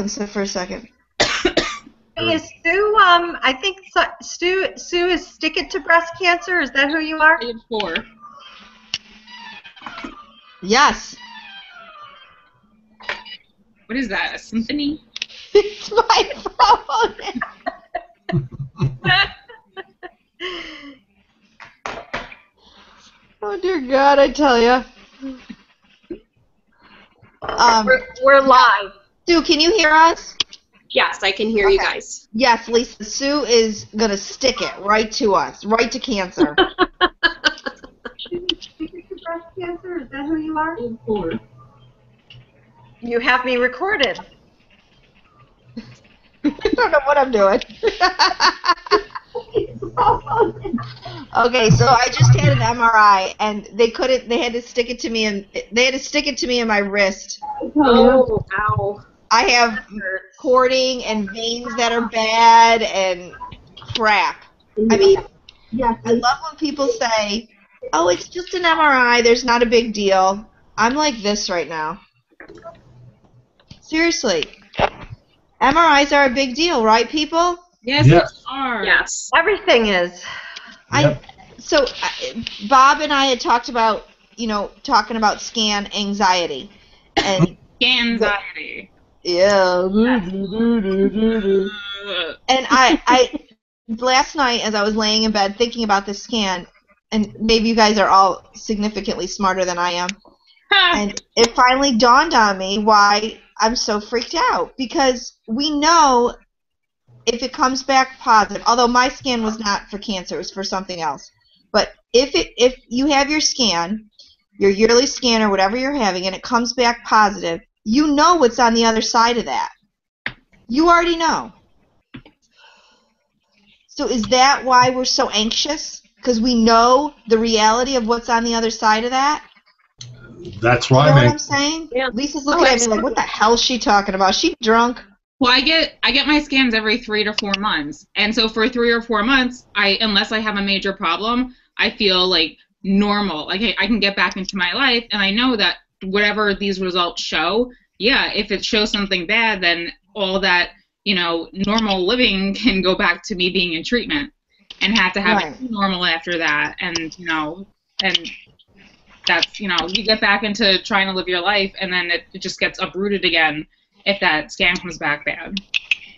for a second. Hey, is Sue, I think Sue is Stick It to Breast Cancer. Is that who you are? Stage 4. Yes. What is that, a symphony? It's my phone. Oh, dear God, I tell you. We're live. Sue, can you hear us? Yes, I can hear you guys. Yes, Lisa. Sue is going to stick it right to us, right to cancer. Breast cancer? Is that who you are? Stage 4. You have me recorded. I don't know what I'm doing. Okay, so I just had an MRI, and they had to stick it to me, and they had to stick it to me in my wrist. Oh, ow. I have cording and veins that are bad and crap. I mean, I love when people say, oh, it's just an MRI, there's not a big deal. I'm like this right now. Seriously. MRIs are a big deal, right, people? Yes, Yes. they are. Yes. Everything is. Yep. So Bob and I had talked about, talking about scan anxiety. And Anxiety. yeah. And I last night as I was laying in bed thinking about this scan, and maybe you guys are all significantly smarter than I am, and it finally dawned on me why I'm so freaked out. Because we know if it comes back positive, although my scan was not for cancer, it was for something else. But if you have your scan, your yearly scan or whatever you're having, and it comes back positive, you know what's on the other side of that. You already know. So is that why we're so anxious? Because we know the reality of what's on the other side of that? That's why You know what I'm saying? Yeah. Lisa's looking at me like, what the hell is she talking about? Is she drunk? Well, I get my scans every 3 to 4 months, and so for 3 or 4 months, unless I have a major problem, I feel like normal. Like I can get back into my life, and I know that whatever these results show, yeah, if it shows something bad, then all that normal living can go back to me being in treatment, and have to have it normal after that, and that's you get back into trying to live your life, and then it just gets uprooted again if that scan comes back bad.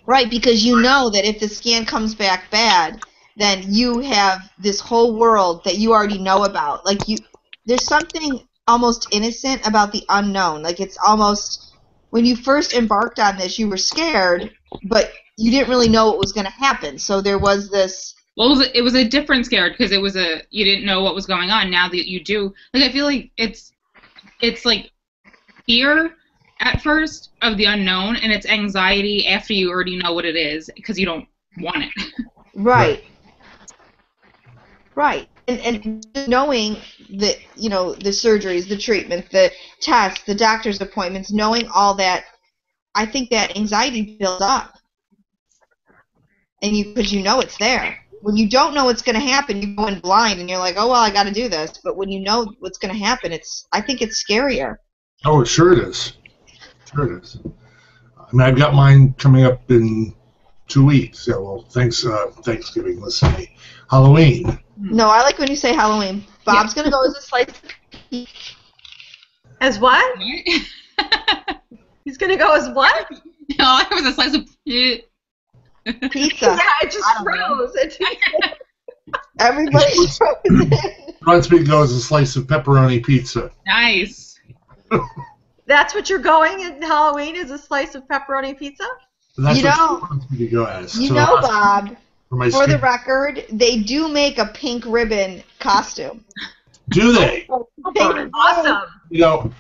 Right, because you know that if the scan comes back bad, then you have this whole world that you already know about. Like there's something almost innocent about the unknown. Like it's almost, when you first embarked on this, you were scared, but you didn't really know what was going to happen. So there was this. Well, it was a different scare because you didn't know what was going on. Now that you do, like I feel like it's like fear at first of the unknown, and it's anxiety after you already know what it is because you don't want it. Right. Right. And knowing that, the surgeries, the treatment, the tests, the doctor's appointments, knowing all that, I think that anxiety builds up. And because you know it's there. When you don't know what's going to happen, you go in blind and you're like, oh, well, I got to do this. But when you know what's going to happen, I think it's scarier. Oh, sure it is. Sure it is. I mean, I've got mine coming up in 2 weeks. Yeah, well, Thanksgiving, let's say. Halloween. No, I like when you say Halloween. Bob's going to go as a slice of pizza. As what? He's going to go as what? No, it was a slice of pizza. Yeah, it just froze. Everybody's frozen. Wants me to go as a slice of pepperoni pizza. Nice. That's what you're going at Halloween, is a slice of pepperoni pizza? That's what she wants me to go as. Bob, for the skin. record, they do make a pink ribbon costume. Do they? Awesome.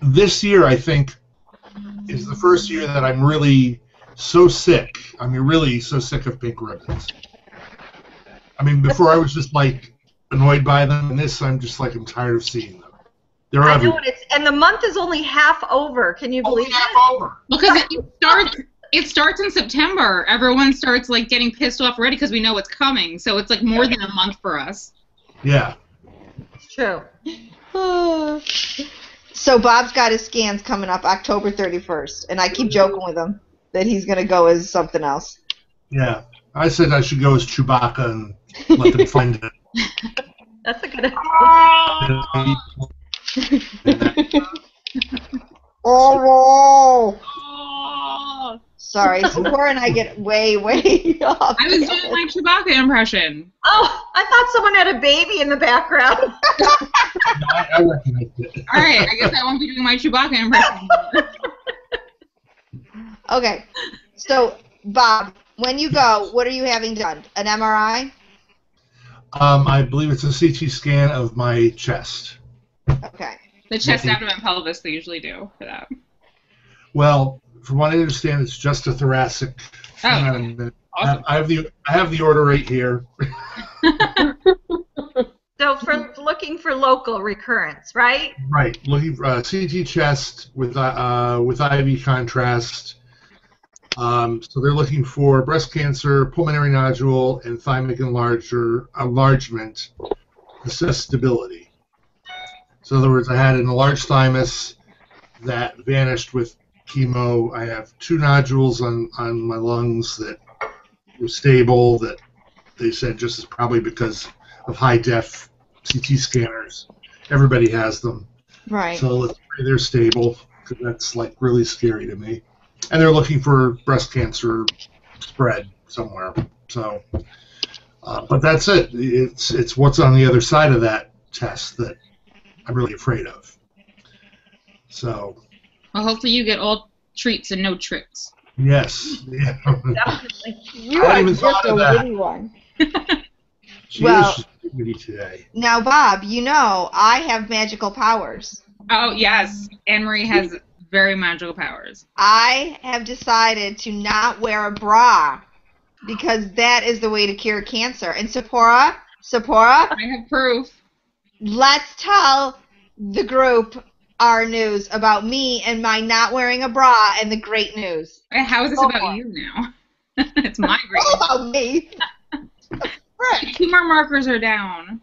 This year, I think, is the first year that I'm really so sick. I mean, really so sick of pink ribbons. I mean, before I was just, like, annoyed by them, and this, I'm just, like, I'm tired of seeing them. They're everywhere. And the month is only half over. Can you believe it? Because it starts in September. Everyone starts like getting pissed off already because we know it's coming. So it's like more than a month for us. Yeah. It's true. So Bob's got his scans coming up October 31st, and I keep joking with him. that he's going to go as something else. Yeah. I said I should go as Chewbacca and let them find it. That's a good idea. Oh, Oh, sorry, Seporah and I get way off. I was doing my Chewbacca impression. Oh, I thought someone had a baby in the background. No, I recognize it. All right, I guess I won't be doing my Chewbacca impression anymore. Okay, so Bob, when you go, what are you having done? An MRI? I believe it's a CT scan of my chest. Okay. The chest, abdomen, pelvis they usually do for that. Well, from what I understand, it's just a thoracic. Hang on a minute. Awesome. I have the order right here. So for looking for local recurrence, right? Right, looking for CT chest with IV contrast. So they're looking for breast cancer, pulmonary nodule, and thymic enlargement, assess stability. So in other words, I had an enlarged thymus that vanished with chemo. I have 2 nodules on my lungs that were stable that they said just is probably because of high-def CT scanners. Everybody has them. Right. So let's say they're stable, because that's like really scary to me. And they're looking for breast cancer spread somewhere. So, but that's it. It's what's on the other side of that test that I'm really afraid of. So. Well, hopefully you get all treats and no tricks. Yes. Yeah. Definitely. You I are haven't even just thought a of that. witty one. She Well- is witty today. Now, Bob, you know I have magical powers. Oh, yes. AnneMarie has very magical powers. I have decided to not wear a bra because that is the way to cure cancer. And Seporah, I have proof. let's tell the group our news about me and my not wearing a bra and the great news. How is this about you now? It's my great All about me. Frick. Tumor markers are down.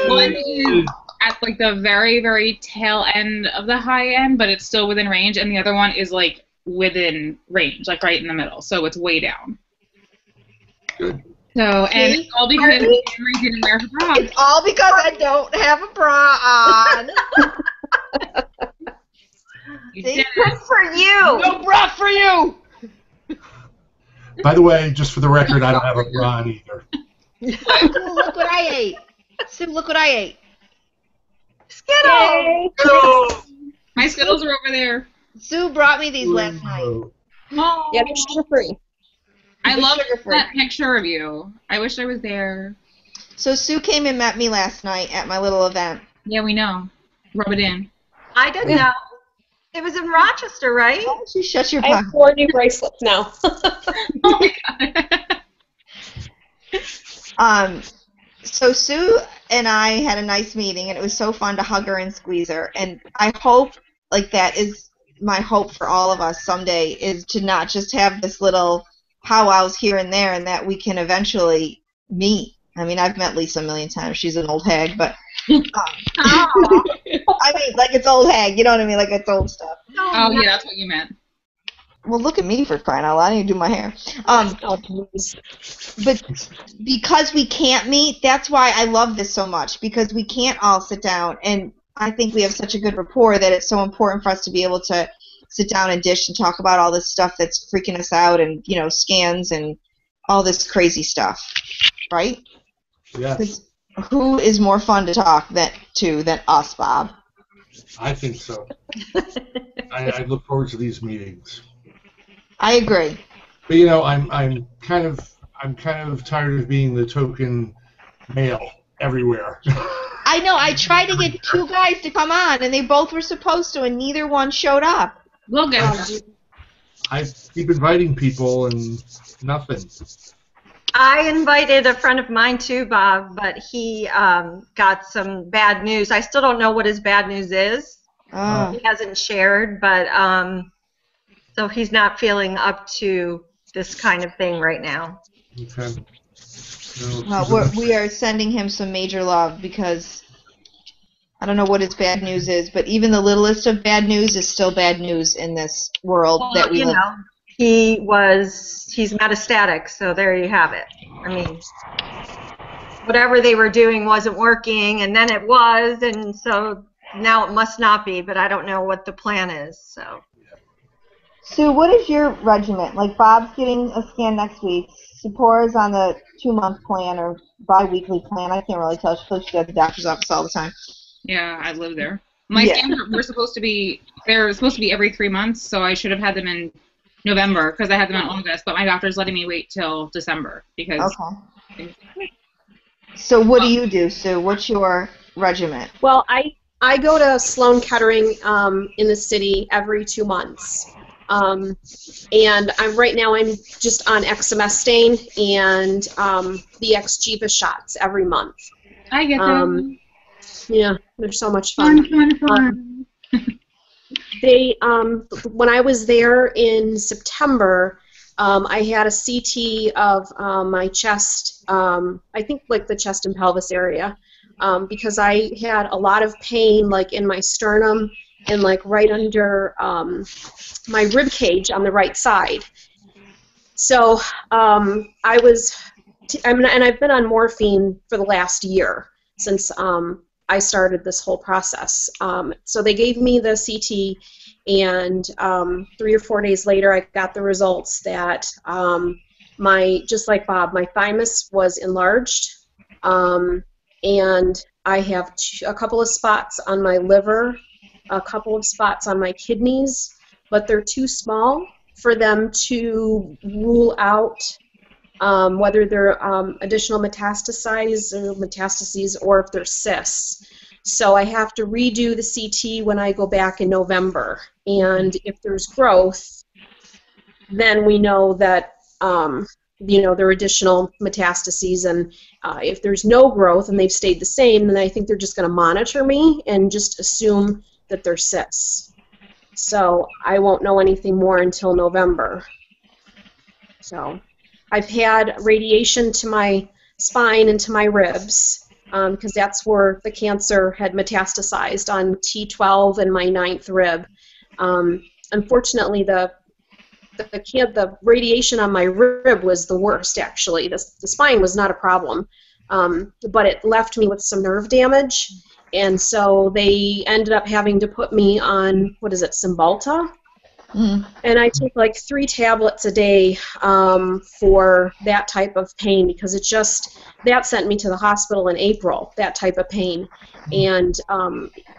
One is at like the very, very tail end of the high end, but it's still within range, and the other one is like within range, like right in the middle, so it's way down. Good. So, and it's all because AnneMarie didn't wear her bra. It's all because I don't have a bra on. You See? did Good it. for you. No bra for you. By the way, just for the record, I don't have a bra on either. Sue, look what I ate. Sue, look what I ate. Skittles. No! My Skittles are over there. Sue brought me these last night. Oh, Yeah, they're sugar-free. I They're love sugar-free. that picture of you. I wish I was there. So Sue came and met me last night at my little event. Yeah, we know. Rub it in. I didn't know. It was in Rochester, right? Why don't you shut your I have mouth? 4 new bracelets now. Oh my god. So Sue and I had a nice meeting, and it was so fun to hug her and squeeze her. And I hope, like, that is my hope for all of us someday, is to not just have this little powwows here and there, and that we can eventually meet. I mean, I've met Lisa a million times. She's an old hag, but I mean, like, it's old hag. You know what I mean? Like, it's old stuff. Oh yeah, that's what you meant. Well, look at me for crying out loud. I need to do my hair. Oh, please. But because we can't meet, that's why I love this so much, because we can't all sit down, and I think we have such a good rapport that it's so important for us to be able to sit down and dish and talk about all this stuff that's freaking us out, and, you know, scans and all this crazy stuff, right? Yes, 'Cause who is more fun to talk than us, Bob? I think so. I look forward to these meetings. I agree. But you know, I'm kind of tired of being the token male everywhere. I know. I tried to get 2 guys to come on, and they both were supposed to, and neither one showed up. We'll get there. I keep inviting people and nothing. I invited a friend of mine too, Bob, but he got some bad news. I still don't know what his bad news is. He hasn't shared, but so he's not feeling up to this kind of thing right now. Okay. No, We are sending him some major love, because I don't know what his bad news is, but even the littlest of bad news is still bad news in this world that we live in. He's metastatic, so there you have it. I mean, whatever they were doing wasn't working, and then it was, and so now it must not be, but I don't know what the plan is. So, Sue, what is your regimen? Like, Bob's getting a scan next week. Seporah's on the 2-month plan or bi-weekly plan. I can't really tell. She goes to the doctor's office all the time. Yeah, I live there. My scans they're supposed to be every 3 months, so I should have had them in November because I had them in August, but my doctor's letting me wait till December because. Okay. So what do you do, Sue? What's your regimen? Well, I go to Sloan Kettering in the city every 2 months. And right now I'm just on exemestane and the Xgeva shots every month. I get them. Yeah, they're so much fun. Fun. When I was there in September, I had a CT of my chest, I think like the chest and pelvis area, because I had a lot of pain like in my sternum and like right under my rib cage on the right side. So and I've been on morphine for the last year since I started this whole process. So they gave me the CT, and 3 or 4 days later I got the results that just like Bob, my thymus was enlarged, and I have a couple of spots on my liver, a couple of spots on my kidneys, but they're too small for them to rule out whether they're additional metastases or if they're cysts. So I have to redo the CT when I go back in November. And if there's growth, then we know that there are additional metastases. And if there's no growth and they've stayed the same, then I think they're just going to monitor me and just assume that they're cysts. So I won't know anything more until November. So I've had radiation to my spine and to my ribs because that's where the cancer had metastasized on T12 and my 9th rib. Unfortunately, the radiation on my rib was the worst, actually. The spine was not a problem, but it left me with some nerve damage, and so they ended up having to put me on, Cymbalta? Mm. And I take like 3 tablets a day for that type of pain because that sent me to the hospital in April, that type of pain. And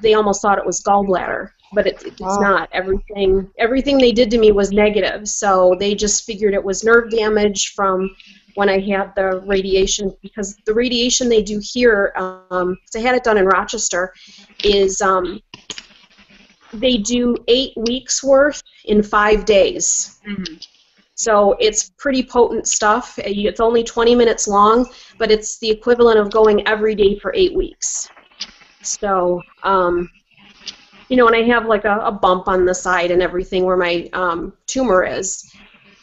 they almost thought it was gallbladder, but it's not. Everything they did to me was negative, so they just figured it was nerve damage from when I had the radiation, because the radiation they do here, because I had it done in Rochester, is they do 8 weeks worth in 5 days. Mm-hmm. So it's pretty potent stuff. It's only 20 minutes long, but it's the equivalent of going every day for 8 weeks. So, and I have like a bump on the side and everything where my tumor is.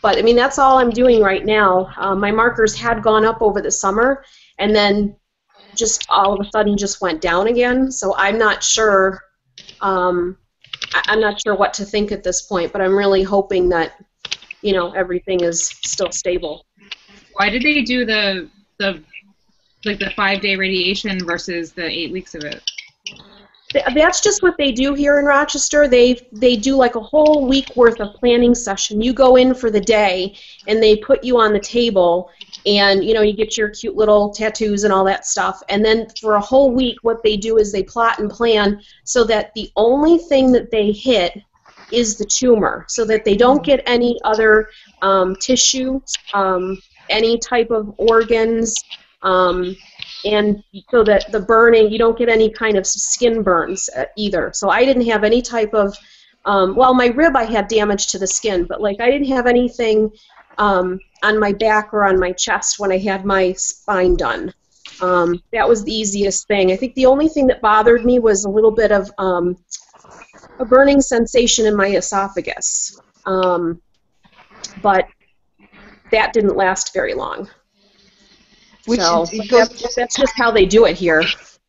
But, I mean, that's all I'm doing right now. My markers had gone up over the summer, and then just all of a sudden just went down again. So I'm not sure. I'm not sure what to think at this point, but I'm really hoping that, everything is still stable. Why did they do the 5-day radiation versus the 8 weeks of it? That's just what they do here in Rochester. They do like a whole week worth of planning session. You go in for the day, and they put you on the table, and you get your cute little tattoos and all that stuff. And then for a whole week, what they do is they plot and plan so that the only thing that they hit is the tumor, so that they don't get any other tissue, any type of organs. And so that the burning, you don't get any kind of skin burns either. So I didn't have any type of, my rib I had damage to the skin, but I didn't have anything on my back or on my chest when I had my spine done. That was the easiest thing. I think the only thing that bothered me was a little bit of a burning sensation in my esophagus. But that didn't last very long. That's just how they do it here.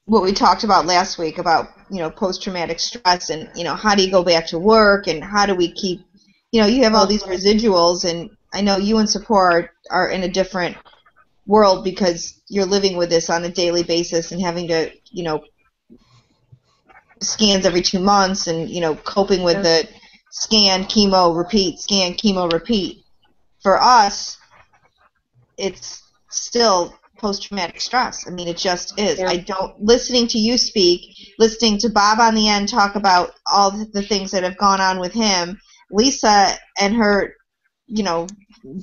what we talked about last week about, post-traumatic stress and, how do you go back to work and how do we keep, you have all these residuals, and I know you and Seporah are in a different world because you're living with this on a daily basis and having to, scans every 2 months and, coping with the scan, chemo, repeat, scan, chemo, repeat. For us, it's still post-traumatic stress. I mean, it just is. Yeah. Listening to you speak, listening to Bob on the end talk about all the things that have gone on with him, Lisa and her,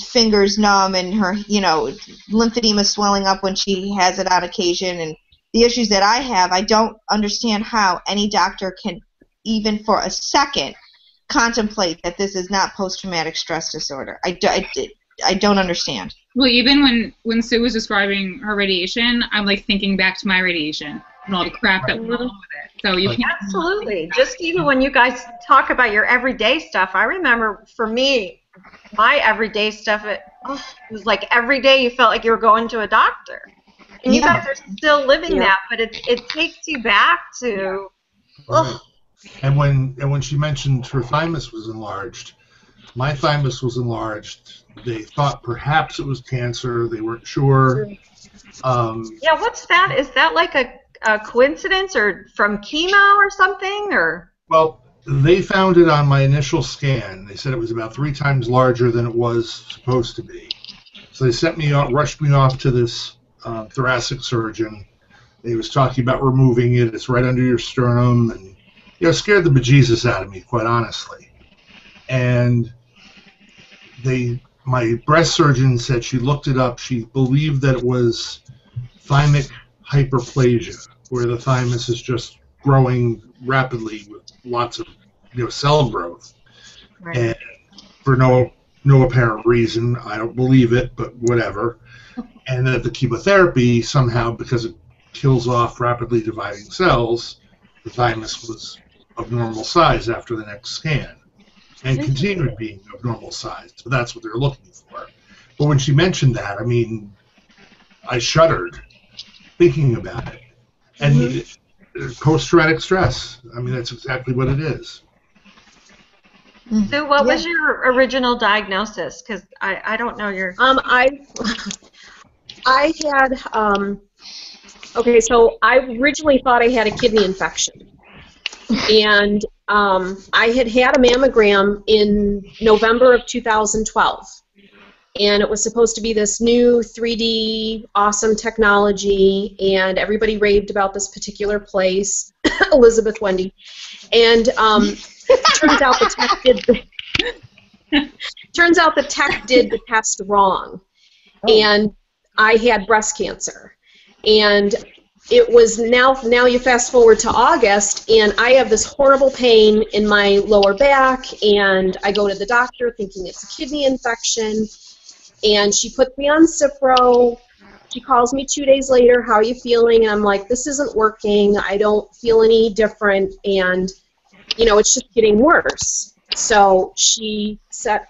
fingers numb and her, lymphedema swelling up when she has it on occasion, and the issues that I have, I don't understand how any doctor can even for a second contemplate that this is not post-traumatic stress disorder. I don't understand. Well, even when Sue was describing her radiation, I'm like thinking back to my radiation and all the crap that went along with it. So you can't. Absolutely. Just even when you guys talk about your everyday stuff, I remember for me, my everyday stuff, it was like every day you felt like you were going to a doctor. And you guys are still living that, but it takes you back to. Right. And when she mentioned her thymus was enlarged, my thymus was enlarged. They thought perhaps it was cancer. They weren't sure. What's that? Is that like a coincidence or from chemo or something? Or well, they found it on my initial scan. They said it was about 3 times larger than it was supposed to be. So they sent me out, rushed me off to this thoracic surgeon. He was talking about removing it. It's right under your sternum, and scared the bejesus out of me, quite honestly. And my breast surgeon said she looked it up. She believed that it was thymic hyperplasia, where the thymus is just growing rapidly with lots of cell growth, right. And for no apparent reason. I don't believe it, but whatever. And that the chemotherapy somehow, because it kills off rapidly dividing cells, the thymus was of normal size after the next scan, and continued being of normal size. So that's what they're looking for. But when she mentioned that, I mean, I shuddered thinking about it. And post-traumatic stress, I mean, that's exactly what it is. So what was your original diagnosis? Because I don't know your... I had, okay, so I originally thought I had a kidney infection. And I had a mammogram in November of 2012. And it was supposed to be this new 3D awesome technology, and everybody raved about this particular place, Elizabeth Wendy. And turns out the tech did the test wrong. And I had breast cancer. And it was now you fast forward to August, and I have this horrible pain in my lower back, and I go to the doctor thinking it's a kidney infection, and she puts me on Cipro. She calls me 2 days later, how are you feeling? And I'm like, this isn't working. I don't feel any different, and, it's just getting worse. So she said,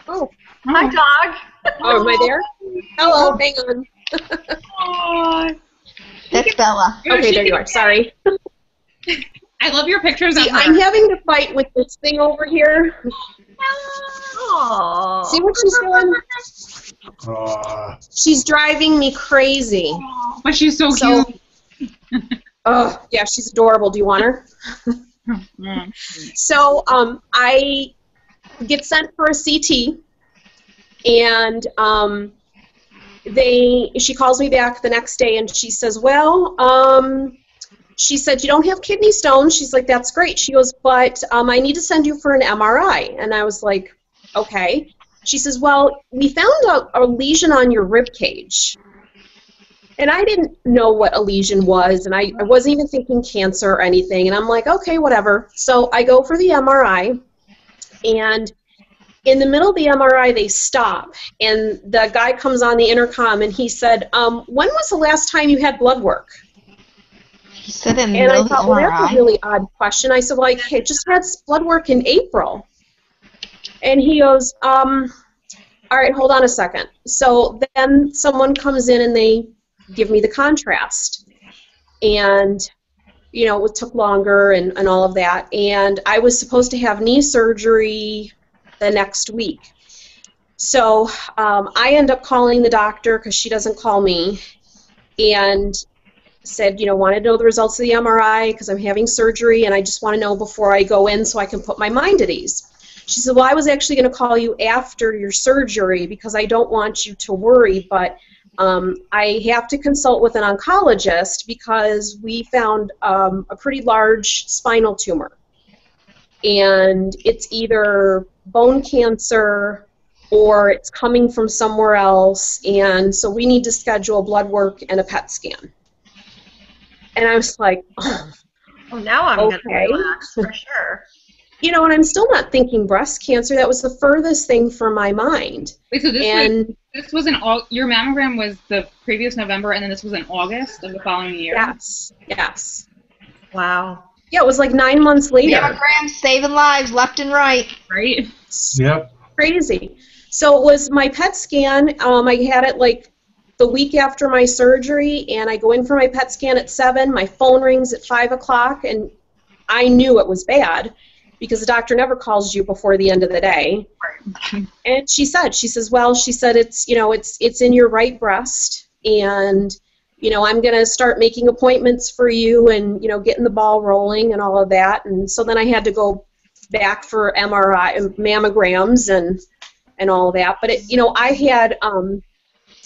oh, hi, dog. Oh, am I there? Hello, hang on. That's Bella. Okay, there you are. Sorry. I love your pictures of her. I'm having to fight with this thing over here. Aww. See what she's doing? She's driving me crazy. But she's so cute. Yeah, she's adorable. Do you want her? So I get sent for a CT, and she calls me back the next day, and she says, well, she said, you don't have kidney stones. She's like, that's great. She goes, but I need to send you for an MRI. And I was like, okay. She says, well, we found a lesion on your rib cage. And I didn't know what a lesion was, and I wasn't even thinking cancer or anything. And I'm like, okay, whatever. So I go for the MRI, and in the middle of the MRI, they stop, and the guy comes on the intercom, and he said, when was the last time you had blood work? He said in the middle of the MRI? Well, that's a really odd question. I said, well, I just had blood work in April. And he goes, all right, hold on a second. So then someone comes in, and they give me the contrast. and it took longer and all of that. And I was supposed to have knee surgery the next week. So I end up calling the doctor because she doesn't call me, and said, wanted to know the results of the MRI because I'm having surgery and I just want to know before I go in so I can put my mind at ease. She said, well, I was actually going to call you after your surgery because I don't want you to worry, but I have to consult with an oncologist because we found a pretty large spinal tumor. And it's either bone cancer or it's coming from somewhere else, and so we need to schedule blood work and a PET scan. And I was like, oh now I'm okay. going to relax for sure. And I'm still not thinking breast cancer. That was the furthest thing from my mind. Wait, so this was your mammogram was the previous November, and then this was in August of the following year? Yes. Wow. Yeah, it was like 9 months later. Mammograms saving lives left and right. Right? Yep. Crazy. So it was my PET scan. I had it like the week after my surgery, and I go in for my PET scan at 7. My phone rings at 5 o'clock, and I knew it was bad because the doctor never calls you before the end of the day. And she said, it's in your right breast, and I'm going to start making appointments for you and getting the ball rolling and all of that. And so then I had to go back for MRI and mammograms and all of that. But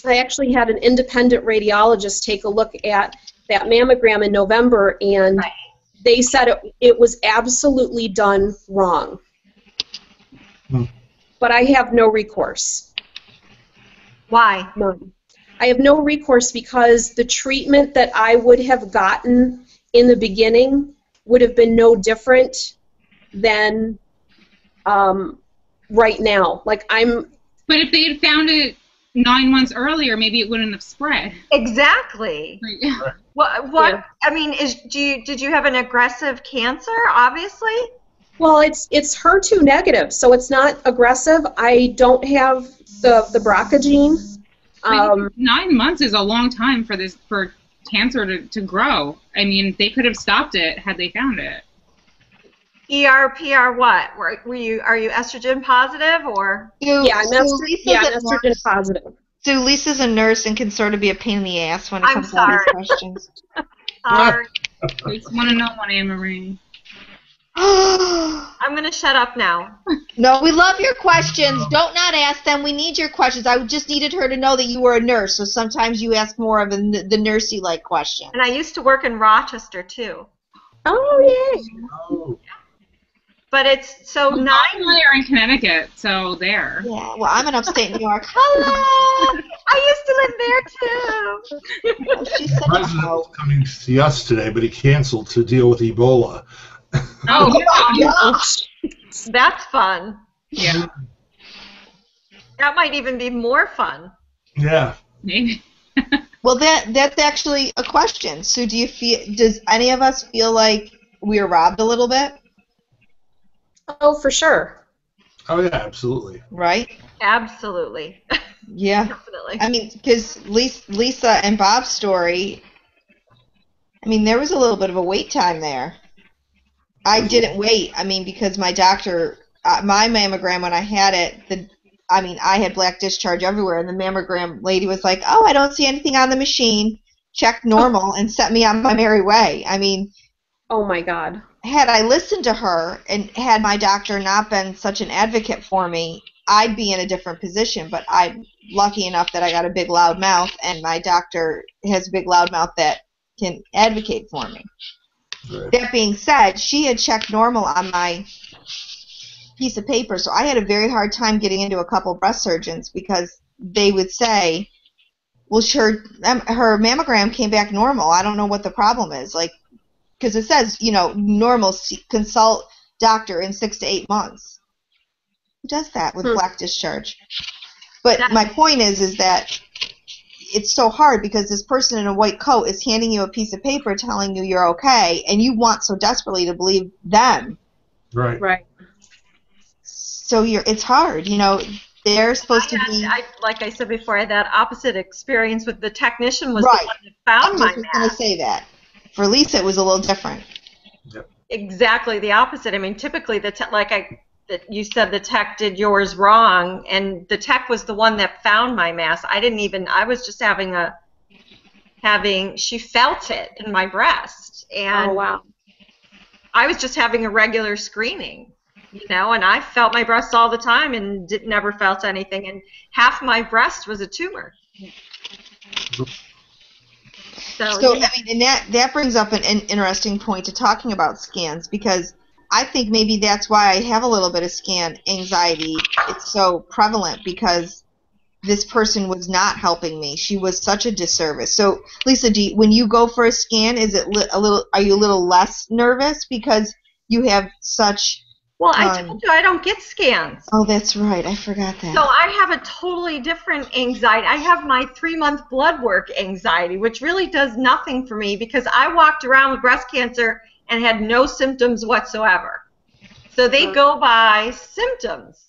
I actually had an independent radiologist take a look at that mammogram in November, and they said it was absolutely done wrong. But I have no recourse. Why? None. I have no recourse because the treatment that I would have gotten in the beginning would have been no different than right now. But if they had found it 9 months earlier, maybe it wouldn't have spread. Exactly. Right. What? Yeah. I mean, did you have an aggressive cancer? Obviously. Well, it's HER2 negative, so it's not aggressive. I don't have the BRCA gene. 9 months is a long time for cancer to grow. I mean, they could have stopped it had they found it. ER, PR, what? Are you estrogen positive or? Yeah, I'm estrogen positive. So Lisa's a nurse and can sort of be a pain in the ass when it comes to all these questions. Sorry. I just want to know one, AnneMarie. I'm going to shut up now. No, we love your questions. Don't not ask them. We need your questions. I just needed her to know that you were a nurse, so sometimes you ask more of the nursey-like question. And I used to work in Rochester, too. Oh, yay. Oh. But it's so well, 9 months. Are in Connecticut, so there. Yeah, well, I'm in upstate New York. Hello! I used to live there, too. Oh, she said The president was coming to see us today, but he canceled to deal with Ebola. Oh, yeah. That's fun. Yeah. That might even be more fun. Yeah. Maybe. Well, that's actually a question. So does any of us feel like we were robbed a little bit? Oh, for sure. Oh, yeah, absolutely. Right? Absolutely. Yeah. Definitely. I mean, because Lisa and Bob's story, I mean, there was a little bit of a wait time there. I didn't wait. I mean, because my doctor, my mammogram, when I had it, I had black discharge everywhere, and the mammogram lady was like, oh, I don't see anything on the machine. Checked normal and sent me on my merry way. I mean, oh, my God. Had I listened to her and had my doctor not been such an advocate for me, I'd be in a different position. But I'm lucky enough that I got a big loud mouth, and my doctor has a big loud mouth that can advocate for me. Right. That being said, she had checked normal on my piece of paper, so I had a very hard time getting into a couple breast surgeons because they would say, well, her mammogram came back normal. I don't know what the problem is. Because it says, normal, consult doctor in 6 to 8 months. Who does that with black discharge? But my point is that it's so hard because this person in a white coat is handing you a piece of paper telling you you're okay, and you want so desperately to believe them. Right. Right. So it's hard, They're supposed to be. Like I said before, I had that opposite experience with the technician was right. the one that found my I was going to say that. for Lisa, it was a little different. Yep. Exactly the opposite. I mean, typically you said the tech did yours wrong, and the tech was the one that found my mass. I was just she felt it in my breast, and Oh, wow. I was just having a regular screening, and I felt my breasts all the time and never felt anything, and half my breast was a tumor. So I mean, and that brings up an interesting point to talking about scans, because I think maybe that's why I have a little bit of scan anxiety. It's so prevalent because this person was not helping me. She was such a disservice. So, Lisa, when you go for a scan, are you a little less nervous because you have such? Well, I told you I don't get scans. Oh, that's right. I forgot that. So I have a totally different anxiety. I have my 3-month blood work anxiety, which really does nothing for me because I walked around with breast cancer and had no symptoms whatsoever. So they go by symptoms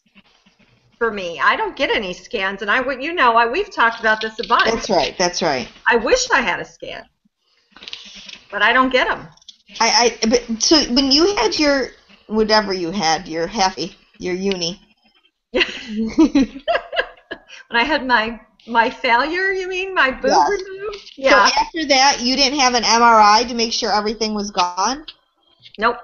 for me. I don't get any scans, and we've talked about this a bunch. That's right. I wish I had a scan, but I don't get them. So when you had your whatever you had, your uni. When I had my failure, you mean? My boob removed? Yeah. So after that, you didn't have an MRI to make sure everything was gone? Nope.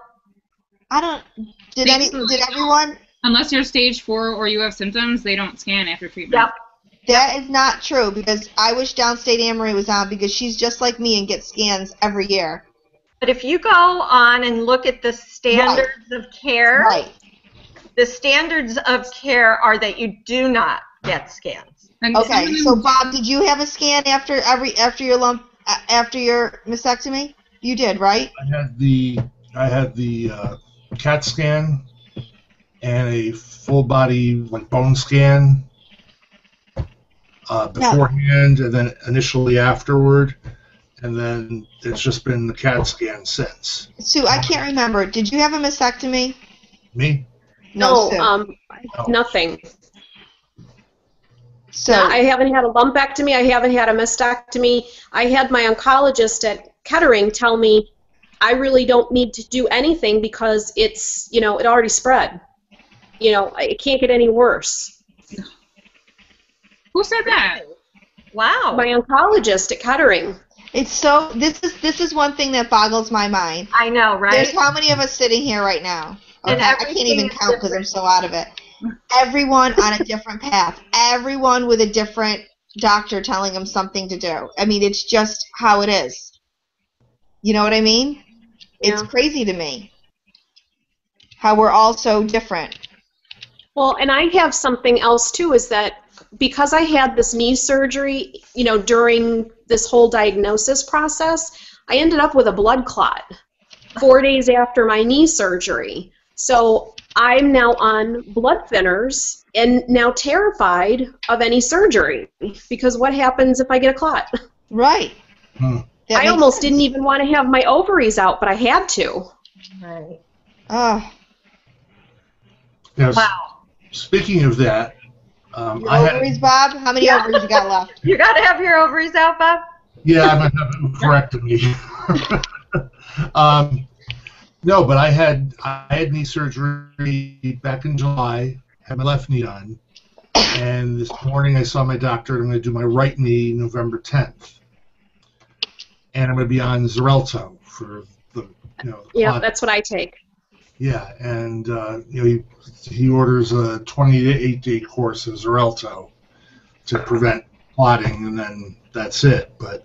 Did everyone? Unless you're stage 4 or you have symptoms, they don't scan after treatment. Yep. That is not true, because I wish Downstate AnneMarie was on, because she's just like me and gets scans every year. But if you go on and look at the standards of care, the standards of care are that you do not get scans. Okay, so Bob, did you have a scan after your mastectomy? You did, right? I had the CAT scan and a full body bone scan beforehand, and then initially afterward. And then it's just been the CAT scan since. Sue, I can't remember. Did you have a mastectomy? Me? No, Sue. Nothing. So no, I haven't had a lumpectomy. I haven't had a mastectomy. I had my oncologist at Kettering tell me I really don't need to do anything because it's, it already spread. It can't get any worse. Who said that? Wow. My oncologist at Kettering. it's so. This is one thing that boggles my mind. I know, right? There's how many of us sitting here right now? Okay, I can't even count because I'm so out of it. Everyone on a different path. Everyone with a different doctor telling them something to do. I mean, it's just how it is. You know what I mean? It's crazy to me how we're all so different. Well, and I have something else too, is that because I had this knee surgery, during this whole diagnosis process, I ended up with a blood clot 4 days after my knee surgery. So I'm now on blood thinners and now terrified of any surgery, because what happens if I get a clot? Right. I almost didn't even want to have my ovaries out, but I had to. Right. Oh. Now, Wow. Speaking of that, Your ovaries, Bob? How many ovaries you got left? You got to have your ovaries out, Bob? yeah, I'm going to have it corrected me. No, but I had knee surgery back in July, had my left knee done, and this morning I saw my doctor. I'm going to do my right knee November 10th, and I'm going to be on Xarelto for the Yeah, that's what I take. Yeah, and he orders a 28-day course of Xarelto to prevent clotting, and then that's it. But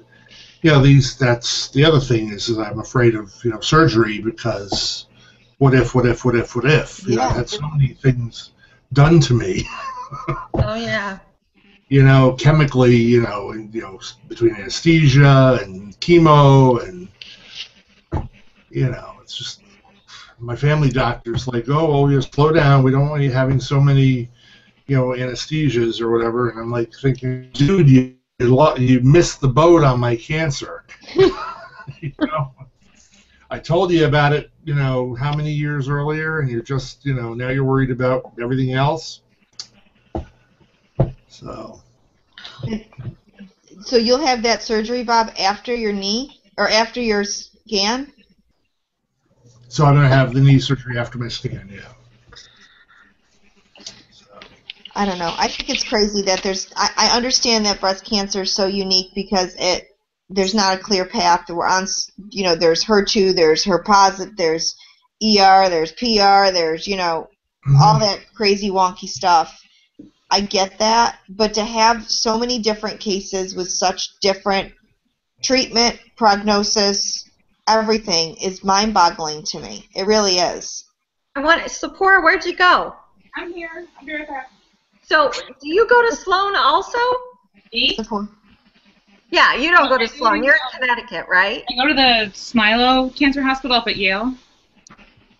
that's the other thing is I'm afraid of surgery, because what if? I had so many things done to me. Oh yeah. Chemically, between anesthesia and chemo, and it's just. My family doctor's like, slow down. We don't want you having so many, anesthesias or whatever. And I'm like thinking, dude, you missed the boat on my cancer. I told you about it, how many years earlier, and you're just, now you're worried about everything else. So you'll have that surgery, Bob, after your knee, or after your scan? So I'm going to have the knee surgery after my scan, yeah. I don't know. I think it's crazy that I understand that breast cancer is so unique because there's not a clear path. We're on, there's HER2, there's HER-positive, there's ER, there's PR, there's, all that crazy wonky stuff. I get that, but to have so many different cases with such different treatment, prognosis, everything is mind-boggling to me. It really is. Seporah, where'd you go? I'm here. I'll be right back. So, do you go to Sloan also? Me? Yeah, you don't go to Sloan. You're in Connecticut, right? I go to the Smilo Cancer Hospital up at Yale.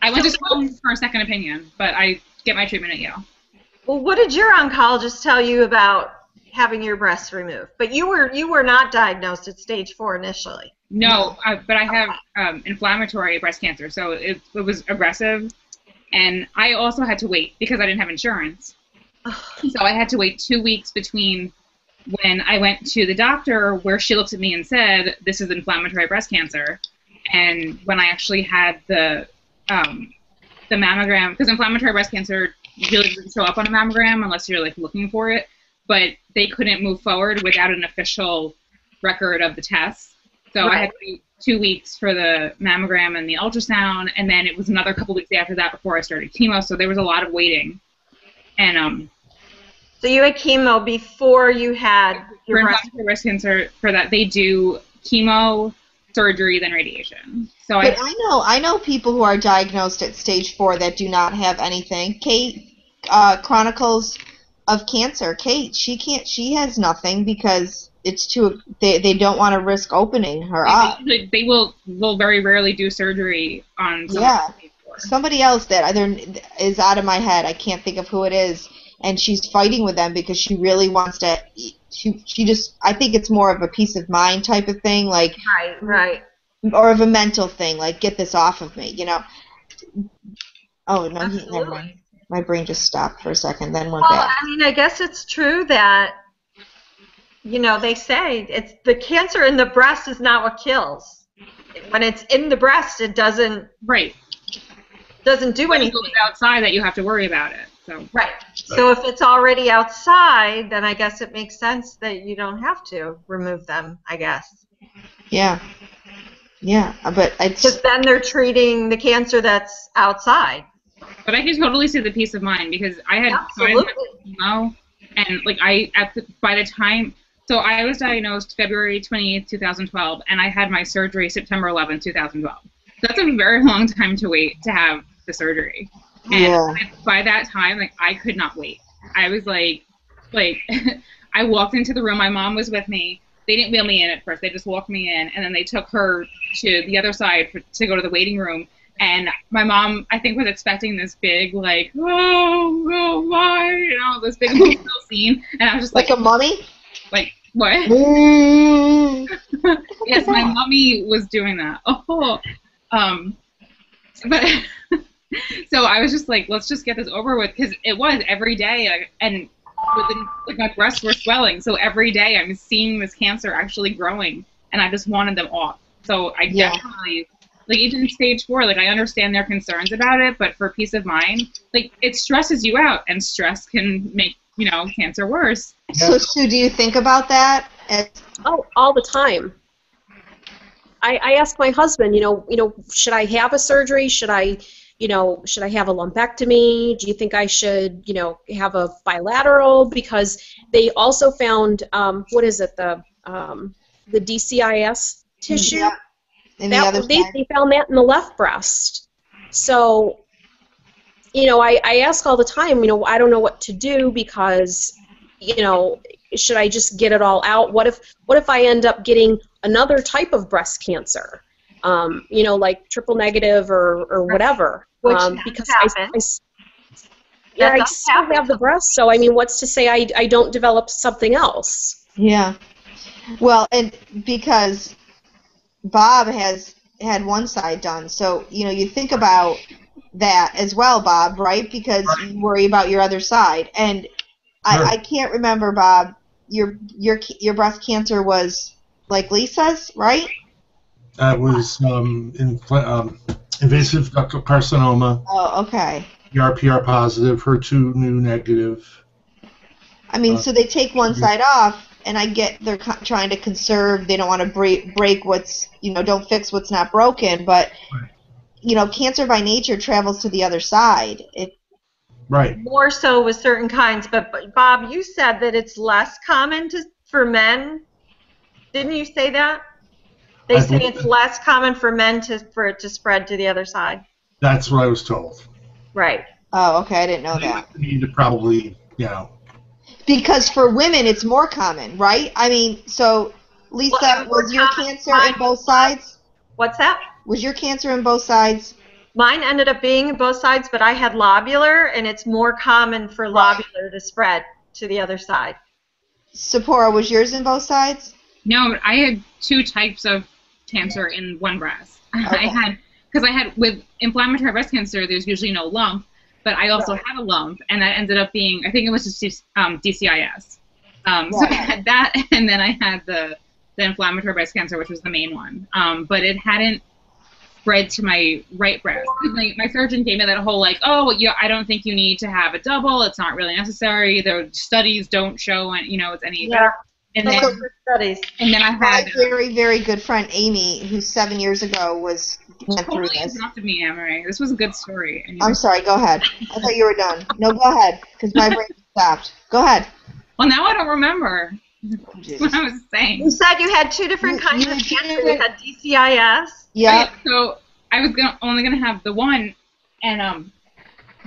I went to Sloan for a second opinion, but I get my treatment at Yale. Well, what did your oncologist tell you about having your breasts removed? But you were not diagnosed at stage 4 initially. No, but I have inflammatory breast cancer, so it was aggressive, and I also had to wait because I didn't have insurance. So I had to wait 2 weeks between when I went to the doctor where she looked at me and said, this is inflammatory breast cancer, and when I actually had the mammogram, because inflammatory breast cancer really doesn't show up on a mammogram unless you're like looking for it, but they couldn't move forward without an official record of the test. So I had to wait 2 weeks for the mammogram and the ultrasound, and then it was another couple weeks after that before I started chemo, so there was a lot of waiting. And so you had chemo before you had your breast cancer. For that, they do chemo, surgery, then radiation. So but I know people who are diagnosed at stage 4 that do not have anything. Kate, Chronicles of Cancer. Kate, she has nothing because it's too. They don't want to risk opening her up. They will very rarely do surgery on. Somebody else that is out of my head. I can't think of who it is. And she's fighting with them because she really wants to. She just. I think it's more of a peace of mind type of thing, like right, or of a mental thing, like get this off of me, Oh no, never mind. My brain just stopped for a second, then went back. I mean, I guess it's true that they say it's the cancer in the breast is not what kills. When it's in the breast, it doesn't do anything. It's outside that you have to worry about it. So. Right. So if it's already outside, then I guess it makes sense that you don't have to remove them, I guess. Yeah. Yeah, but because then they're treating the cancer that's outside. But I can totally see the peace of mind because I had chemo, and by the time, so I was diagnosed February 28th, 2012, and I had my surgery September 11th, 2012. So that's a very long time to wait to have the surgery. And by that time, I could not wait. I was like, I walked into the room. My mom was with me. They didn't wheel me in at first. They just walked me in, and then they took her to the other side to go to the waiting room. And my mom, I think, was expecting this big, why? This big emotional scene. And I was just like a mummy? Like, what? Yes, my mummy was doing that. But... So I was just like, let's just get this over with, because it was every day, and my breasts were swelling. So every day I'm seeing this cancer actually growing, and I just wanted them off. So I definitely, even stage 4, I understand their concerns about it, but for peace of mind, it stresses you out, and stress can make, cancer worse. So Sue, do you think about that? All the time. I ask my husband, should I have a surgery? Should I have a lumpectomy? Do you think I should, have a bilateral? Because they also found, the DCIS tissue? Yeah. They found that in the left breast. So, I ask all the time, I don't know what to do because, should I just get it all out? What if I end up getting another type of breast cancer? Like triple negative or whatever. Because I still have the breast, so what's to say I don't develop something else? Yeah. Well, and because Bob has had one side done, so you think about that as well, Bob, right? Because you worry about your other side, and I can't remember, Bob. Your breast cancer was like Lisa's, right? That was invasive ductal carcinoma. Oh, okay. ER/PR positive, HER2 new negative. I mean, so they take one side off, and I get they're trying to conserve. They don't want to break what's, don't fix what's not broken. But, cancer by nature travels to the other side. Right. More so with certain kinds. But Bob, you said that it's less common for men. Didn't you say that? They say it's less common for men for it to spread to the other side. That's what I was told. Right. Oh, okay. I didn't know that. You need to probably, Because for women, it's more common, right? I mean, so, Lisa, was your cancer in both sides? What's that? Was your cancer in both sides? Mine ended up being in both sides, but I had lobular, and it's more common for lobular to spread to the other side. Seporah, was yours in both sides? No, I had 2 types of cancer in one breast. Okay. Because I had, with inflammatory breast cancer, there's usually no lump, but I also had a lump, and that ended up being, I think it was just DCIS. So I had that, and then I had the inflammatory breast cancer, which was the main one. But it hadn't spread to my right breast. My surgeon gave me that whole, I don't think you need to have a double. It's not really necessary. The studies don't show, it's any better. And then I had my very, very good friend Amy, who 7 years ago went through this. Interrupted me, AnneMarie. This was a good story. I'm sorry. Go ahead. I thought you were done. No, go ahead, because my brain stopped. Go ahead. Well, now I don't remember what I was saying. You said you had 2 different kinds of cancer. You had DCIS. Yeah. Right, so I was only gonna have the one, and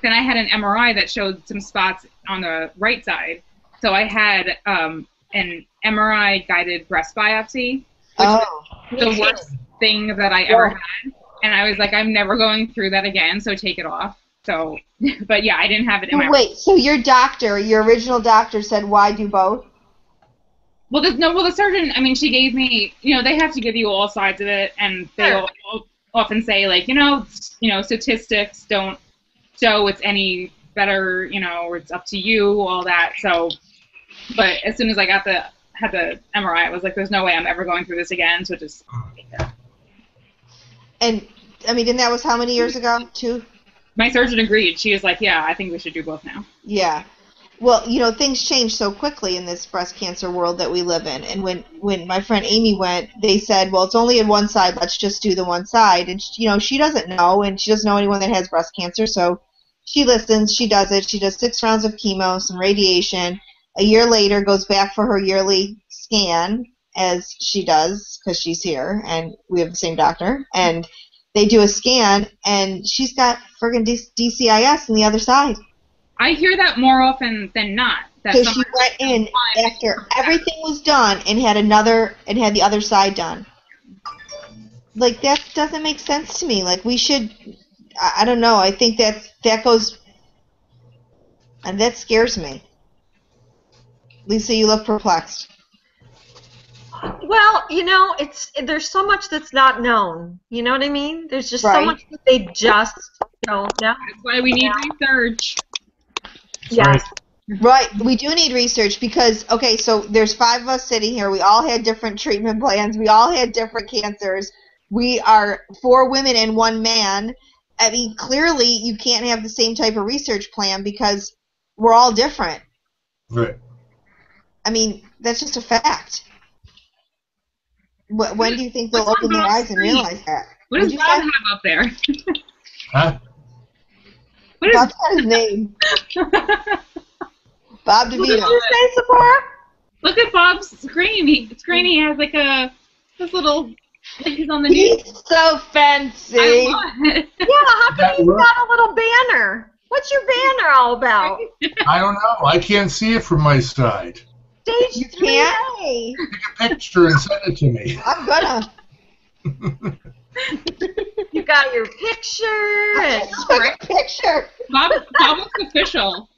then I had an MRI that showed some spots on the right side. So I had an MRI guided breast biopsy, which was the worst thing that I ever had. And I was like, I'm never going through that again, so take it off. So, but yeah, I didn't have it in my... Wait, so your original doctor said, why do both? Well, the surgeon, I mean, she gave me, they have to give you all sides of it, and they all often say, statistics don't show it's any better, or it's up to you, all that. So, but as soon as I had the MRI, I was like, there's no way I'm ever going through this again, so just take that. And, I mean, and that was how many years ago? 2? My surgeon agreed. She was like, yeah, I think we should do both now. Yeah. Well, things change so quickly in this breast cancer world that we live in. And when my friend Amy went, they said, well, it's only in one side. Let's just do the one side. And, she doesn't know, and she doesn't know anyone that has breast cancer. So she listens. She does it. She does 6 rounds of chemo, some radiation. A year later, goes back for her yearly scan, as she does, because she's here, and we have the same doctor. And they do a scan, and she's got friggin' DCIS on the other side. I hear that more often than not. So she went in after everything was done and had the other side done. Like, that doesn't make sense to me. Like, we should, I don't know, I think that goes, and that scares me. Lisa, you look perplexed. Well, there's so much that's not known. You know what I mean? There's just so much that they just don't know. That's why we need research. Yes. Right. We do need research because, okay, so there's 5 of us sitting here. We all had different treatment plans. We all had different cancers. We are 4 women and 1 man. I mean, clearly you can't have the same type of research plan because we're all different. Right. I mean, that's just a fact. When do you think they'll open their eyes and realize that? What does Bob have up there? Huh? Bob's got his name. Bob DeVito. What did you say, Seporah? Look at Bob's screen. He has this little, he's on the news. He's so fancy. Yeah, how come he's got a little banner? What's your banner all about? I don't know. I can't see it from my side. Stage 3A. Take a picture and send it to me. I'm gonna. You got your picture. I took a picture. Bob looks official.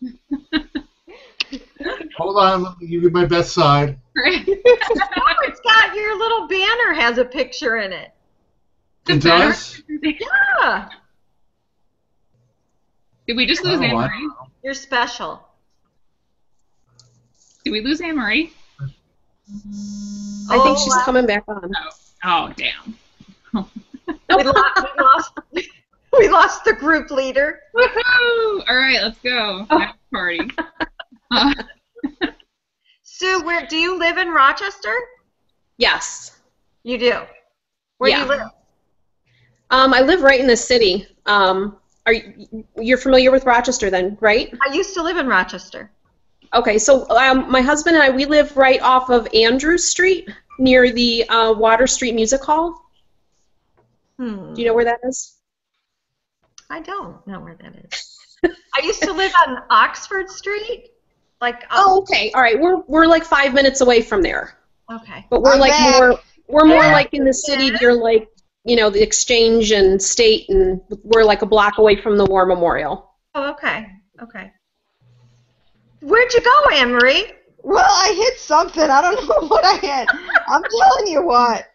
Hold on, let me give you my best side. It's got your little banner has a picture in it. It does? Yeah. Did we just lose AnneMarie? You're special. Did we lose AnneMarie? I think she's coming back on. Oh, damn. We lost the group leader. Woohoo! All right, let's go. Next party. Sue, do you live in Rochester? Yes. You do. Where do you live? I live right in the city. You're familiar with Rochester then, right? I used to live in Rochester. Okay, so my husband and I, we live right off of Andrews Street near the Water Street Music Hall. Do you know where that is? I don't know where that is. I used to live on Oxford Street. Oh, okay. All right. We're like 5 minutes away from there. Okay. But we're more like in the city near like, the Exchange and State, and we're like a block away from the War Memorial. Oh, okay. Okay. Where'd you go, AnneMarie? Well, I hit something. I don't know what I hit. I'm telling you what.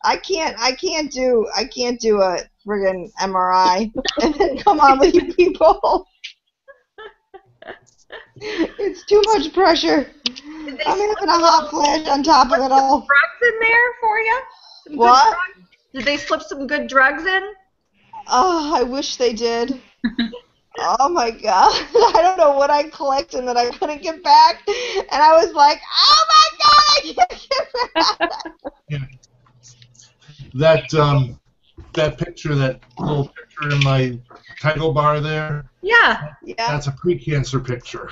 I can't do a friggin' MRI and then come on with you people. It's too much pressure. I'm having a hot flash on top of it all. Drugs in there for you? What? Did they slip some good drugs in? Oh, I wish they did. Oh my God. I don't know what I collected that I couldn't get back. And I was like, oh my God, I can't get back. Yeah. That picture, that little picture in my title bar there, Yeah. that's a pre-cancer picture.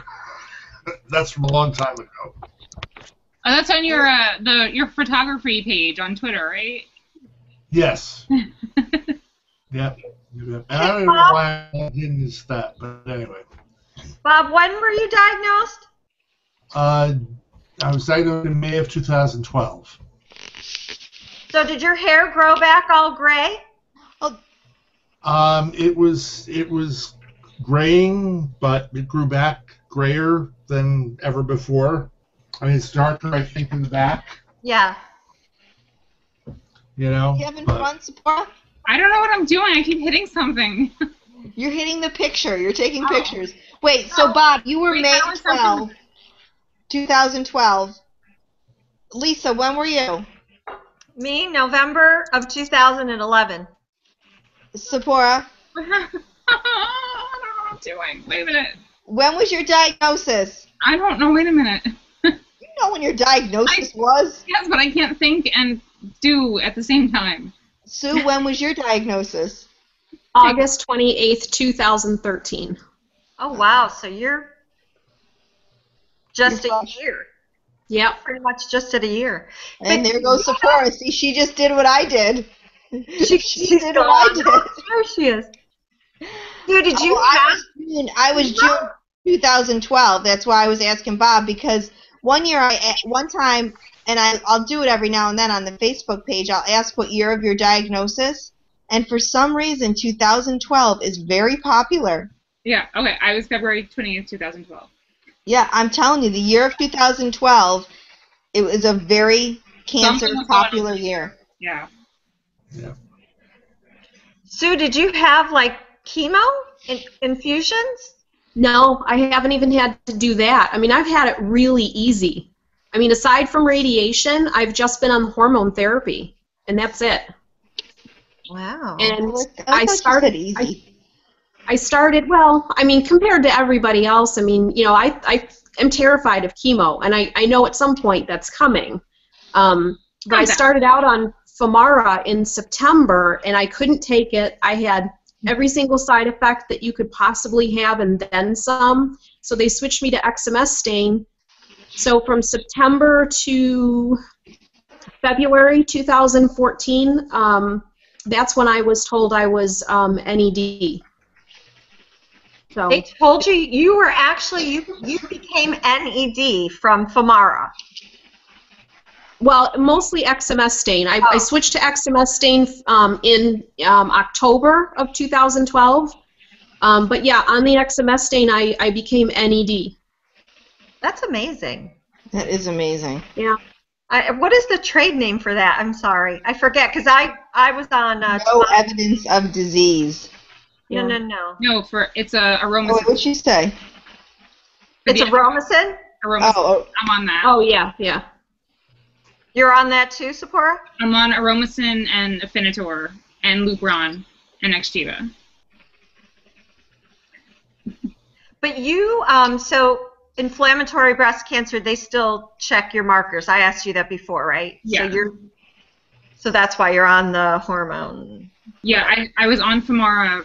That's from a long time ago. Oh, that's on your photography page on Twitter, right? Yes. Yep. And I don't even know why I didn't use that, but anyway. Bob, when were you diagnosed? I was diagnosed in May of 2012. So did your hair grow back all gray? It was graying, but it grew back grayer than ever before. I mean, it's darker, I think, in the back. Yeah. You having fun, Seporah? I don't know what I'm doing. I keep hitting something. You're hitting the picture. You're taking pictures. Wait, so Bob, you were May 12, 2012. Lisa, when were you? Me, November of 2011. Seporah? I don't know what I'm doing. Wait a minute. When was your diagnosis? I don't know. Wait a minute. You know when your diagnosis was? Yes, but I can't think and do at the same time. Sue, when was your diagnosis? August 28th, 2013. Oh, wow. So you're just a year. Yep. Pretty much just at a year. And there goes Seporah. See, she just did what I did. She did what I did. There she is. Dude, did you have... I was June 2012. That's why I was asking Bob, because one time, and I'll do it every now and then on the Facebook page, I'll ask what year of your diagnosis, and for some reason 2012 is very popular. Yeah, okay, I was February 20th, 2012. Yeah, I'm telling you, the year of 2012, it was a very cancer popular year. Yeah. Yeah. Sue, did you have, like, chemo infusions? No, I haven't even had to do that. I mean, I've had it really easy. I mean, aside from radiation, I've just been on hormone therapy, and that's it. Wow. And I started easy. I started, well, I mean, compared to everybody else, I mean, I am terrified of chemo, and I know at some point that's coming. But I started out on Femara in September, and I couldn't take it. I had every single side effect that you could possibly have and then some. So they switched me to XMS-stain. So from September to February 2014, that's when I was told I was NED. So they told you you became NED from Femara. Well, mostly XMS-stain. I switched to XMS-stain in October of 2012. But yeah, on the XMS-stain, I became NED. That's amazing. That is amazing. Yeah. What is the trade name for that? I'm sorry. I forget, because I was on... no evidence of disease. No. No, it's a aromacin. Oh, what'd she say? It's aromacin? Oh. I'm on that. Oh, yeah. You're on that too, Seporah? I'm on aromacin and Afinitor, and Lupron and Exgeva. But you, so inflammatory breast cancer, they still check your markers. I asked you that before, right? Yeah. So that's why you're on the hormone. Yeah, I was on Femara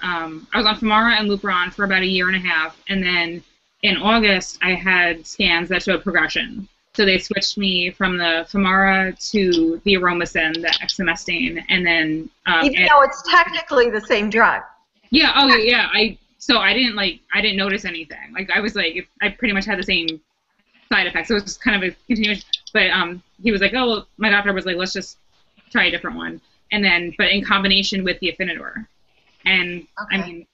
and Lupron for about a year and a half, and then in August I had scans that showed progression. So they switched me from the Femara to the Aromacin, the exemestane, and then even though it's technically the same drug. Yeah. Oh yeah. So I didn't notice anything. Like I was like, I pretty much had the same side effects. So it was just kind of a continuation. But he was like, oh, well, my doctor was like, let's just try a different one. And then, but in combination with the Affinidor. And okay. I mean,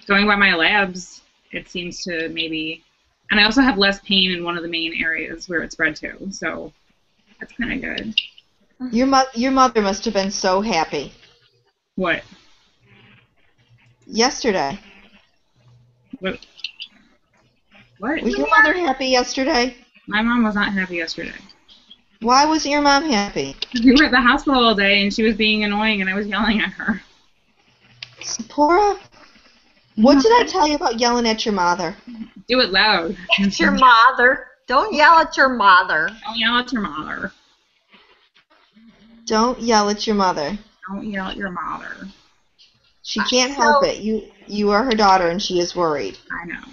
going by my labs, it seems to maybe, and I also have less pain in one of the main areas where it spread to. So that's kind of good. Your mother must have been so happy. What? Yesterday. What? Was your mother happy yesterday? My mom was not happy yesterday. Why wasn't your mom happy? We were at the hospital all day, and she was being annoying, and I was yelling at her. Seporah, what did I tell you about yelling at your mother? Do it loud. It's your mother. Don't yell at your mother. Don't yell at your mother. Don't yell at your mother. Don't yell at your mother. She can't help it. You are her daughter, and she is worried. I know.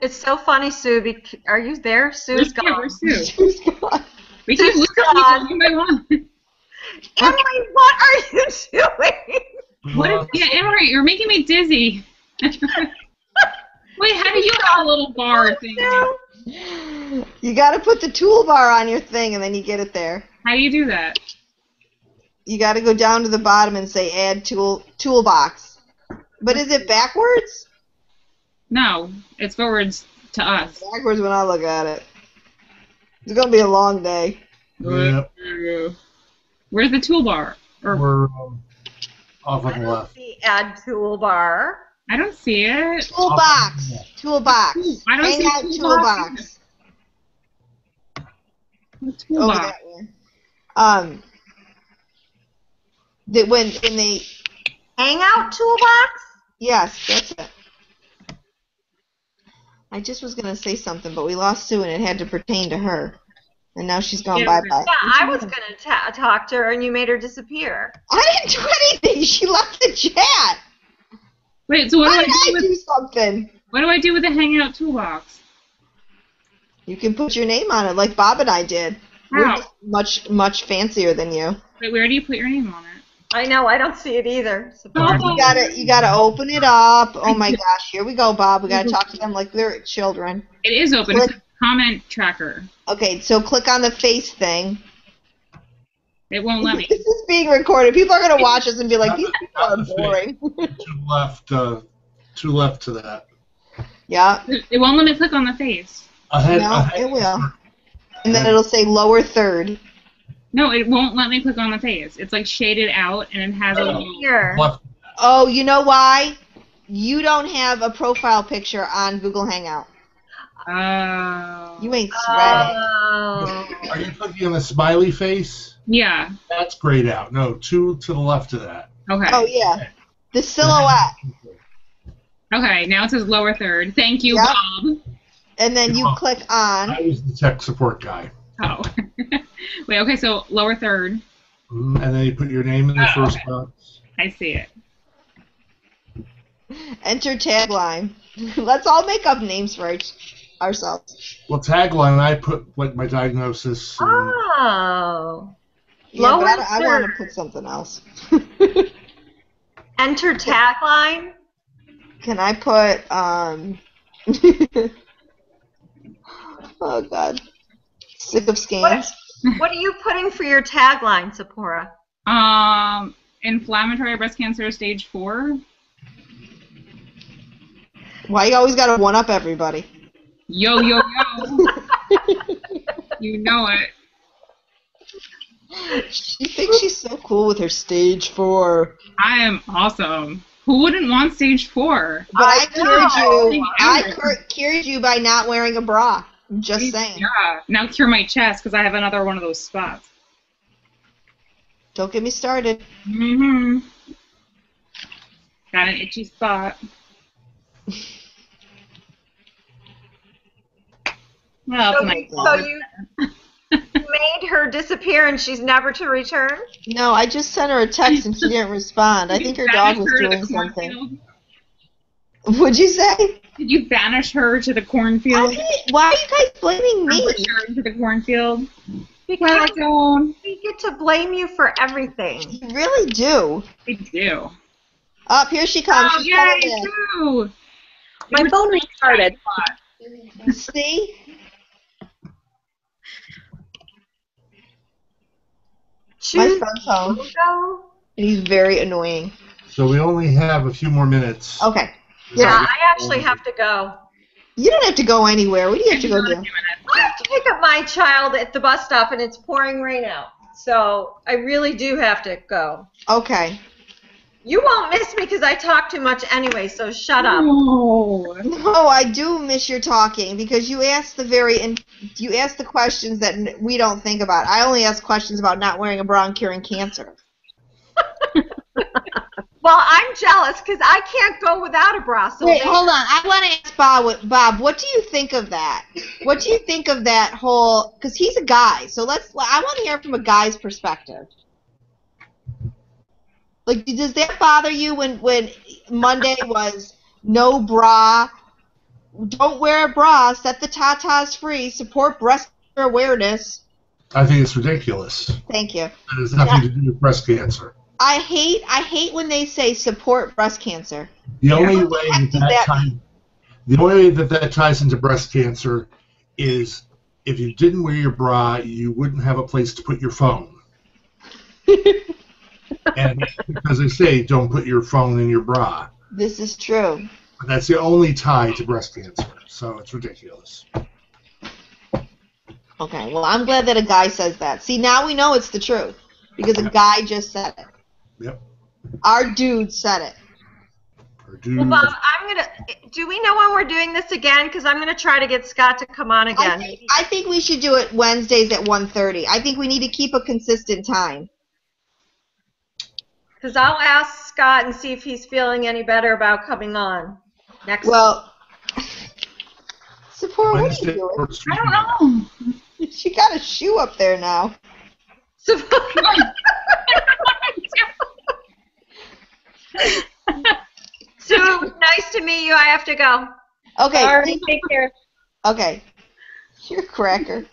It's so funny, Sue. Are you there? Sue's gone. Where's Sue? Sue's gone. We keep looking at one by one. AnneMarie, what are you doing? AnneMarie, you're making me dizzy. Wait, how do you have a little bar thing? You got to put the toolbar on your thing, and then you get it there. How do you do that? You got to go down to the bottom and say add toolbox. But is it backwards? No, it's forwards to us. It's backwards when I look at it. It's going to be a long day. Yep. Where's the toolbar? We're off on the left. The add toolbar. I don't see it. Toolbox. Toolbox. I don't Hang see out toolbox. Toolbox. Over that way. When they Hangout toolbox? Yes, that's it. I just was going to say something, but we lost Sue, and it had to pertain to her. And now she's gone bye-bye. Yeah, I was going to talk to her, and you made her disappear. I didn't do anything. She left the chat. Wait, so what Why do I do something? What do I do with the Hangout toolbox? You can put your name on it, like Bob and I did. How? We're just much fancier than you. Wait, where do you put your name on it? I know, I don't see it either. You gotta open it up. Oh my gosh, here we go, Bob. We gotta talk to them like they're children. It is open. It's a comment tracker. Okay, so click on the face thing. It won't let me. This is being recorded. People are gonna watch us and be like, these people are boring. Two left to that. Yeah. It won't let me click on the face. It will. And then it'll say lower third. No, it won't let me click on the face. It's like shaded out, and it has a little... Here. Oh, you know why? You don't have a profile picture on Google Hangout. Oh. You ain't sweating. Oh. Are you clicking on the smiley face? Yeah. That's grayed out. No, two to the left of that. Okay. Oh, yeah. The silhouette. Okay, now it says lower third. Thank you, Yep. Bob. And then you click on... I was the tech support guy. Oh. Wait, okay, so lower third. And then you put your name in the first box. I see it. Enter tagline. Let's all make up names for ourselves. Well, tagline, I put like my diagnosis. Oh. Yeah, Lower but I want to third. put something else. Enter tagline. Can I put, oh, God. Sick of scams. What are you putting for your tagline, Seporah? Inflammatory breast cancer stage 4. Why you always got to one-up everybody? Yo, yo, yo. You know it. She thinks she's so cool with her stage 4. I am awesome. Who wouldn't want stage 4? But I cured you. I cured you by not wearing a bra. I'm just saying. Yeah. Now cure my chest because I have another one of those spots. Don't get me started. Mm-hmm. Got an itchy spot. Well, So, my so you made her disappear and she's never to return? No, I just sent her a text and she didn't respond. I think her dog was doing something. What'd you say? Did you banish her to the cornfield? Why are you guys blaming me? Push her into the cornfield? Because we get to blame you for everything. You really do. We do. Up, here she comes. Oh, She's coming yay, in. too. My phone restarted. See? My son's home. And he's very annoying. So we only have a few more minutes. Okay. Yeah, I actually have to go. You don't have to go anywhere. What do you have to go do? I have to pick up my child at the bus stop, and it's pouring rain out. So I really do have to go. Okay. You won't miss me because I talk too much anyway, so shut up. No, I do miss your talking because you ask the questions that we don't think about. I only ask questions about not wearing a bra and curing cancer. Well, I'm jealous because I can't go without a bra. So wait, hold on. I want to ask Bob, what do you think of that? What do you think of that whole? Because he's a guy, so I want to hear from a guy's perspective. Like, does that bother you when Monday was no bra, don't wear a bra, set the tatas free, support breast awareness? I think it's ridiculous. Thank you. It has nothing to do with breast cancer. I hate when they say support breast cancer. The only way that ties into breast cancer is if you didn't wear your bra, you wouldn't have a place to put your phone. And because they say don't put your phone in your bra. This is true. But that's the only tie to breast cancer, so it's ridiculous. Okay, well, I'm glad that a guy says that. See, now we know it's the truth because a guy just said it. Yep. Our dude said it. Well, Bob, do we know when we're doing this again? Because I'm going to try to get Scott to come on again. I think we should do it Wednesdays at 1:30. I think we need to keep a consistent time. Because I'll ask Scott and see if he's feeling any better about coming on next week. Seporah, what are you doing? I don't know. She got a shoe up there now. Sue, nice to meet you. I have to go. Okay. All right, take care. Okay. You're a cracker.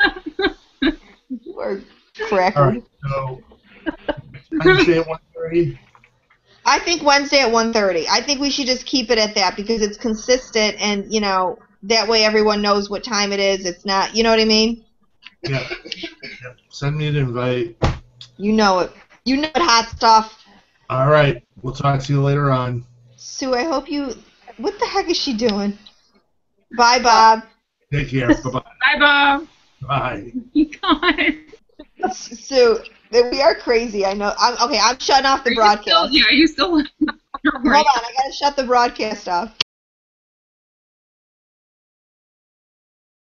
You are a cracker. All right, so Wednesday at 1:30? I think Wednesday at 1:30. I think we should just keep it at that because it's consistent and, that way everyone knows what time it is. It's not, you know what I mean? Yeah. Send me an invite. You know it. You know it, hot stuff. All right. We'll talk to you later on. Sue, I hope what the heck is she doing? Bye, Bob. Take care. Bye-bye. Bye, Bob. Bye. God. Sue, we are crazy. I know. I'm shutting off the broadcast. Are you still Hold on. I got to shut the broadcast off.